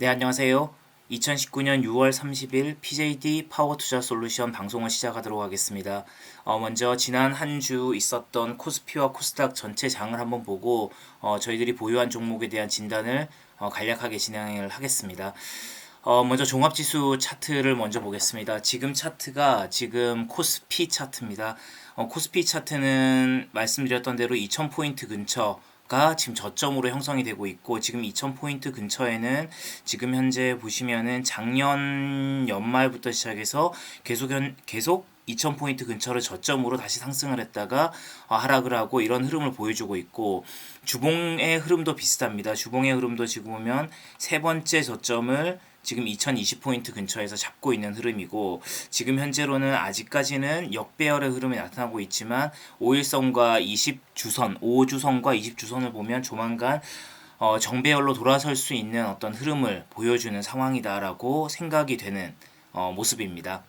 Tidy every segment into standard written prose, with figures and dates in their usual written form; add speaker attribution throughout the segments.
Speaker 1: 네, 안녕하세요. 2019년 6월 30일 PJD 파워 투자 솔루션 방송을 시작하도록 하겠습니다. 먼저 지난 한 주 있었던 코스피와 코스닥 전체 장을 한번 보고 저희들이 보유한 종목에 대한 진단을 간략하게 진행을 하겠습니다. 먼저 종합지수 차트를 먼저 보겠습니다. 지금 차트가 지금 코스피 차트입니다. 코스피 차트는 말씀드렸던 대로 2000포인트 근처가 지금 저점으로 형성이 되고 있고, 지금 2000포인트 근처에는 지금 현재 보시면은 작년 연말부터 시작해서 계속 2000포인트 근처를 저점으로 다시 상승을 했다가 하락을 하고 이런 흐름을 보여주고 있고, 주봉의 흐름도 비슷합니다. 주봉의 흐름도 지금 보면 세 번째 저점을 지금 2020포인트 근처에서 잡고 있는 흐름이고, 지금 현재로는 아직까지는 역배열의 흐름이 나타나고 있지만 5일선과 20주선, 5주선과 20주선을 보면 조만간 정배열로 돌아설 수 있는 어떤 흐름을 보여주는 상황이다라고 생각이 되는 모습입니다.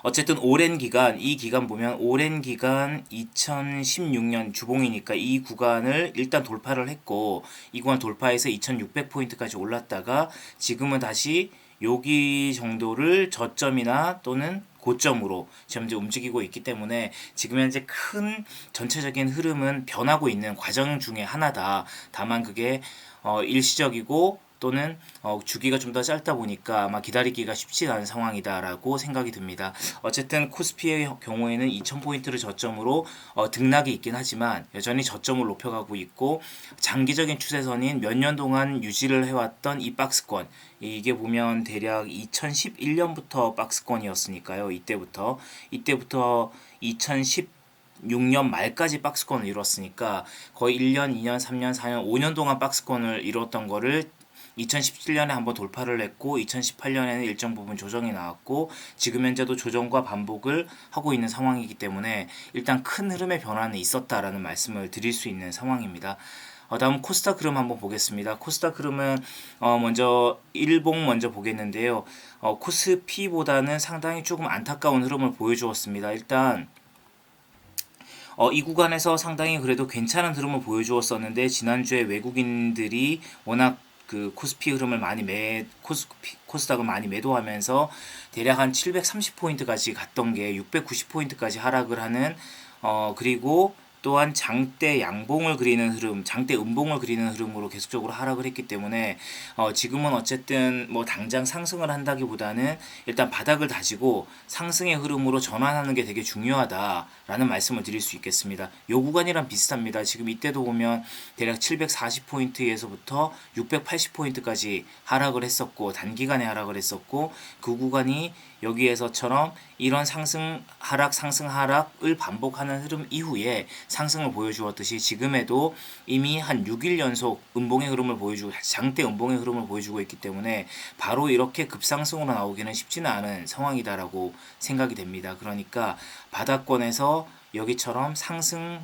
Speaker 1: 어쨌든 오랜 기간, 이 기간 보면 오랜 기간 2016년 주봉이니까 이 구간을 일단 돌파를 했고, 이 구간 돌파해서 2600포인트까지 올랐다가 지금은 다시 여기 정도를 저점이나 또는 고점으로 지금 이제 움직이고 있기 때문에 지금 현재 큰 전체적인 흐름은 변하고 있는 과정 중에 하나다. 다만 그게 일시적이고 또는 주기가 좀 더 짧다 보니까 아마 기다리기가 쉽지 않은 상황이다라고 생각이 듭니다. 어쨌든 코스피의 경우에는 2000포인트를 저점으로 등락이 있긴 하지만 여전히 저점을 높여가고 있고, 장기적인 추세선인 몇 년 동안 유지를 해왔던 이 박스권, 이게 보면 대략 2011년부터 박스권이었으니까요. 이때부터 2016년 말까지 박스권을 이뤘으니까 거의 1년, 2년, 3년, 4년, 5년 동안 박스권을 이뤘던 거를 2017년에 한번 돌파를 했고, 2018년에는 일정 부분 조정이 나왔고, 지금 현재도 조정과 반복을 하고 있는 상황이기 때문에 일단 큰 흐름의 변화는 있었다라는 말씀을 드릴 수 있는 상황입니다. 다음 코스닥 흐름 한번 보겠습니다. 코스닥 흐름은 먼저 일봉 먼저 보겠는데요. 코스피보다는 상당히 조금 안타까운 흐름을 보여주었습니다. 일단 이 구간에서 상당히 그래도 괜찮은 흐름을 보여주었었는데, 지난주에 외국인들이 워낙 그 코스피 흐름을 코스닥을 많이 매도하면서 대략 한 730포인트까지 갔던 게 690포인트까지 하락을 하는, 그리고 또한 장대 양봉을 그리는 흐름, 장대 음봉을 그리는 흐름으로 계속적으로 하락을 했기 때문에 지금은 어쨌든 뭐 당장 상승을 한다기보다는 일단 바닥을 다지고 상승의 흐름으로 전환하는 게 되게 중요하다라는 말씀을 드릴 수 있겠습니다. 요 구간이랑 비슷합니다. 지금 이때도 보면 대략 740포인트에서부터 680포인트까지 하락을 했었고, 단기간에 하락을 했었고, 그 구간이 여기에서처럼 이런 상승 하락을 반복하는 흐름 이후에 상승을 보여주었듯이 지금에도 이미 한 6일 연속 음봉의 흐름을 보여주고, 장대 음봉의 흐름을 보여주고 있기 때문에 바로 이렇게 급상승으로 나오기는 쉽지는 않은 상황이다라고 생각이 됩니다. 그러니까 바닥권에서 여기처럼 상승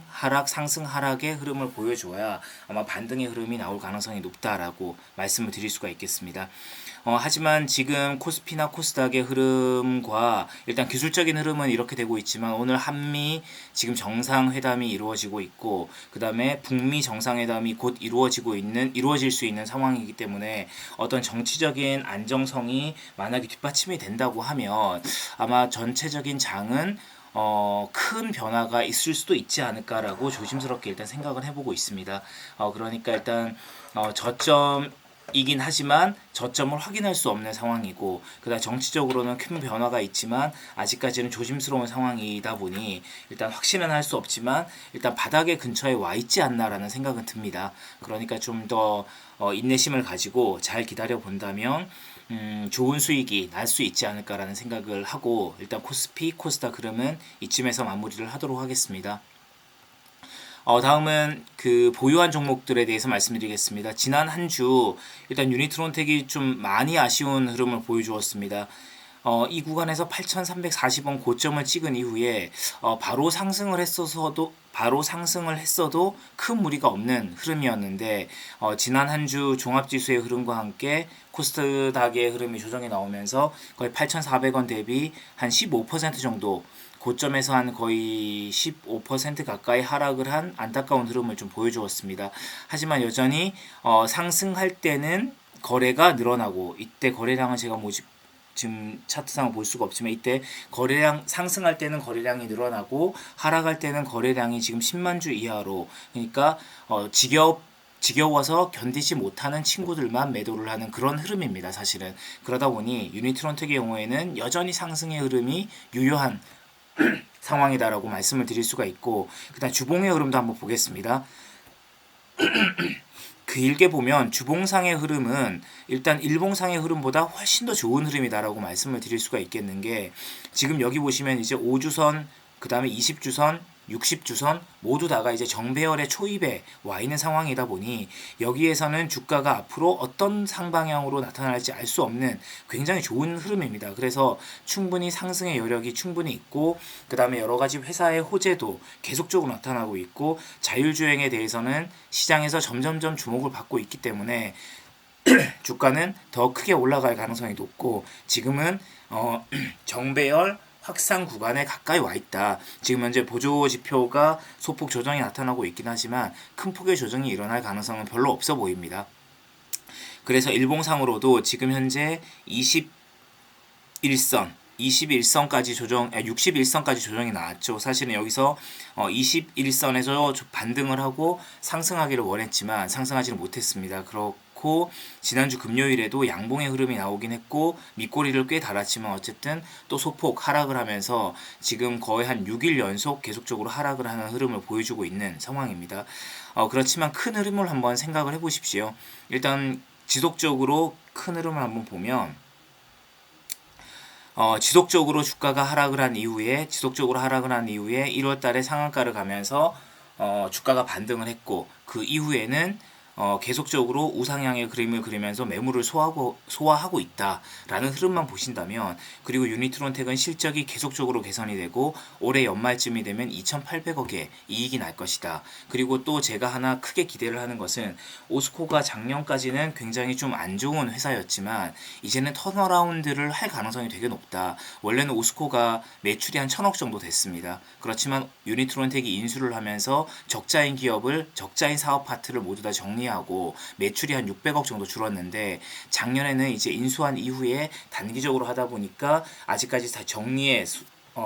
Speaker 1: 하락의 흐름을 보여줘야 아마 반등의 흐름이 나올 가능성이 높다라고 말씀을 드릴 수가 있겠습니다. 하지만 지금 코스피나 코스닥의 흐름과 일단 기술적인 흐름은 이렇게 되고 있지만, 오늘 한미 지금 정상회담이 이루어지고 있고, 그 다음에 북미 정상회담이 곧 이루어질 수 있는 상황이기 때문에 어떤 정치적인 안정성이 만약에 뒷받침이 된다고 하면 아마 전체적인 장은 큰 변화가 있을 수도 있지 않을까라고 조심스럽게 일단 생각을 해보고 있습니다. 그러니까 일단 저점이긴 하지만 저점을 확인할 수 없는 상황이고, 그다음 정치적으로는 큰 변화가 있지만 아직까지는 조심스러운 상황이다 보니 일단 확신은 할 수 없지만 일단 바닥의 근처에 와 있지 않나라는 생각은 듭니다. 그러니까 좀 더 인내심을 가지고 잘 기다려 본다면 좋은 수익이 날 수 있지 않을까라는 생각을 하고, 일단 코스피, 코스닥 흐름은 이쯤에서 마무리를 하도록 하겠습니다. 다음은 그 보유한 종목들에 대해서 말씀드리겠습니다. 지난 한 주 일단 유니트론텍이 좀 많이 아쉬운 흐름을 보여주었습니다. 이 구간에서 8,340원 고점을 찍은 이후에 바로 상승을 했어도 큰 무리가 없는 흐름이었는데, 지난 한 주 종합지수의 흐름과 함께 코스닥의 흐름이 조정이 나오면서 거의 8,400원 대비 한 15% 정도, 고점에서 한 거의 15% 가까이 하락을 한 안타까운 흐름을 좀 보여주었습니다. 하지만 여전히 상승할 때는 거래가 늘어나고, 이때 거래량은 제가 뭐 지금 차트상을 볼 수가 없지만, 이때 거래량 상승할 때는 거래량이 늘어나고 하락할 때는 거래량이 지금 10만 주 이하로, 그러니까 지겨워서 견디지 못하는 친구들만 매도를 하는 그런 흐름입니다. 사실은 그러다 보니 유니트론텍의 경우에는 여전히 상승의 흐름이 유효한 상황이다라고 말씀을 드릴 수가 있고, 그다음 주봉의 흐름도 한번 보겠습니다. 길게 보면 주봉상의 흐름은 일단 일봉상의 흐름보다 훨씬 더 좋은 흐름이다라고 말씀을 드릴 수가 있겠는 게, 지금 여기 보시면 이제 5주선, 그 다음에 20주선, 60주선 모두 다가 이제 정배열의 초입에 와 있는 상황이다 보니, 여기에서는 주가가 앞으로 어떤 상방향으로 나타날지 알 수 없는 굉장히 좋은 흐름입니다. 그래서 충분히 상승의 여력이 충분히 있고, 그 다음에 여러 가지 회사의 호재도 계속적으로 나타나고 있고, 자율주행에 대해서는 시장에서 점점점 주목을 받고 있기 때문에 주가는 더 크게 올라갈 가능성이 높고, 지금은 정배열 확산 구간에 가까이 와 있다. 지금 현재 보조 지표가 소폭 조정이 나타나고 있긴 하지만 큰 폭의 조정이 일어날 가능성은 별로 없어 보입니다. 그래서 일봉상으로도 지금 현재 21선까지 조정, 61선까지 조정이 나왔죠. 사실은 여기서 21선에서 반등을 하고 상승하기를 원했지만 상승하지는 못했습니다. 그렇고 지난주 금요일에도 양봉의 흐름이 나오긴 했고 밑꼬리를 꽤 달았지만 어쨌든 또 소폭 하락을 하면서 지금 거의 한 6일 연속 계속적으로 하락을 하는 흐름을 보여주고 있는 상황입니다. 그렇지만 큰 흐름을 한번 생각을 해보십시오. 일단 지속적으로 큰 흐름을 한번 보면, 지속적으로 주가가 하락을 한 이후에 1월 달에 상한가를 가면서 주가가 반등을 했고, 그 이후에는 계속적으로 우상향의 그림을 그리면서 매물을 소화하고 있다라는 흐름만 보신다면, 그리고 유니트론텍은 실적이 계속적으로 개선이 되고 올해 연말쯤이 되면 2,800억의 이익이 날 것이다. 그리고 또 제가 하나 크게 기대를 하는 것은, 오스코가 작년까지는 굉장히 좀 안 좋은 회사였지만 이제는 턴어라운드를 할 가능성이 되게 높다. 원래는 오스코가 매출이 한 1,000억 정도 됐습니다. 그렇지만 유니트론텍이 인수를 하면서 적자인 사업 파트를 모두 다 정리하고 매출이 한 600억 정도 줄었는데, 작년에는 이제 인수한 이후에 단기적으로 하다 보니까 아직까지 다 정리의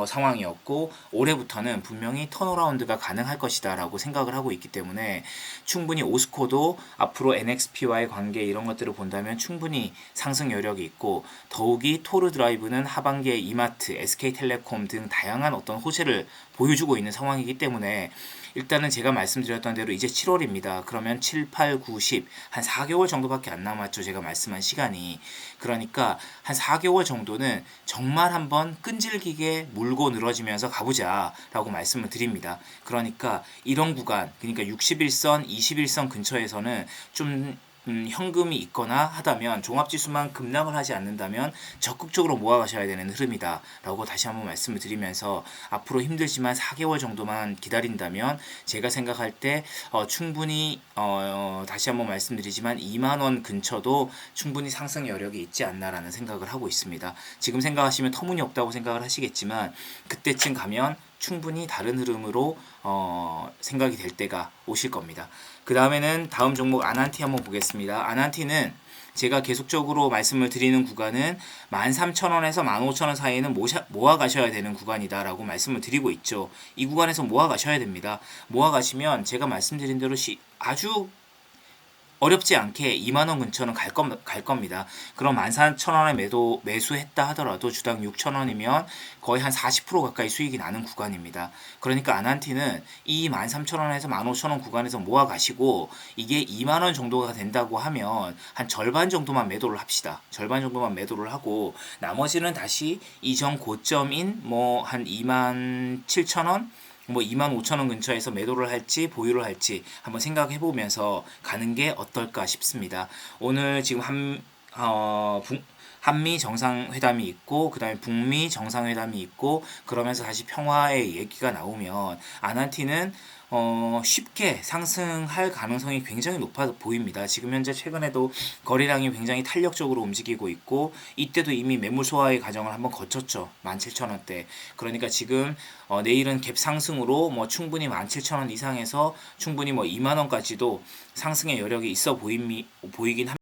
Speaker 1: 상황이었고, 올해부터는 분명히 턴어라운드가 가능할 것이다 라고 생각을 하고 있기 때문에, 충분히 오스코도 앞으로 NXP와의 관계 이런 것들을 본다면 충분히 상승 여력이 있고, 더욱이 토르 드라이브는 하반기에 이마트, SK텔레콤 등 다양한 어떤 호재를 보여주고 있는 상황이기 때문에, 일단은 제가 말씀드렸던 대로 이제 7월입니다. 그러면 7, 8, 9, 10, 한 4개월 정도밖에 안 남았죠. 제가 말씀한 시간이. 그러니까 한 4개월 정도는 정말 한번 끈질기게 물고 늘어지면서 가보자 라고 말씀을 드립니다. 그러니까 이런 구간, 그러니까 61선, 21선 근처에서는 좀 현금이 있거나 하다면, 종합지수만 급락을 하지 않는다면 적극적으로 모아가셔야 되는 흐름이다 라고 다시 한번 말씀을 드리면서, 앞으로 힘들지만 4개월 정도만 기다린다면 제가 생각할 때 충분히 다시 한번 말씀드리지만 2만원 근처도 충분히 상승 여력이 있지 않나라는 생각을 하고 있습니다. 지금 생각하시면 터무니없다고 생각을 하시겠지만, 그때쯤 가면 충분히 다른 흐름으로 생각이 될 때가 오실 겁니다. 그 다음에는 다음 종목 아난티 한번 보겠습니다. 아난티는 제가 계속적으로 말씀을 드리는 구간은 13,000원에서 15,000원 사이에는 모아 가셔야 되는 구간이다 라고 말씀을 드리고 있죠. 이 구간에서 모아 가셔야 됩니다. 모아 가시면 제가 말씀드린 대로 아주 어렵지 않게 2만원 근처는 갈 겁니다. 그럼 14,000원에 매수했다 하더라도 주당 6,000원이면 거의 한 40% 가까이 수익이 나는 구간입니다. 그러니까 아난티는 이 13,000원에서 15,000원 구간에서 모아 가시고, 이게 2만원 정도가 된다고 하면 한 절반 정도만 매도를 합시다. 절반 정도만 매도를 하고, 나머지는 다시 이전 고점인 한 27,000원, 25,000원 근처에서 매도를 할지 보유를 할지 한번 생각해 보면서 가는 게 어떨까 싶습니다. 오늘 지금 한미 정상회담이 있고, 그 다음에 북미 정상회담이 있고, 그러면서 다시 평화의 얘기가 나오면 아난티는 쉽게 상승할 가능성이 굉장히 높아 보입니다. 지금 현재 최근에도 거래량이 굉장히 탄력적으로 움직이고 있고, 이때도 이미 매물 소화의 과정을 한번 거쳤죠. 17,000원대. 그러니까 지금 내일은 갭 상승으로 충분히 17,000원 이상에서 충분히 2만원까지도 상승의 여력이 있어 보이긴 합니다.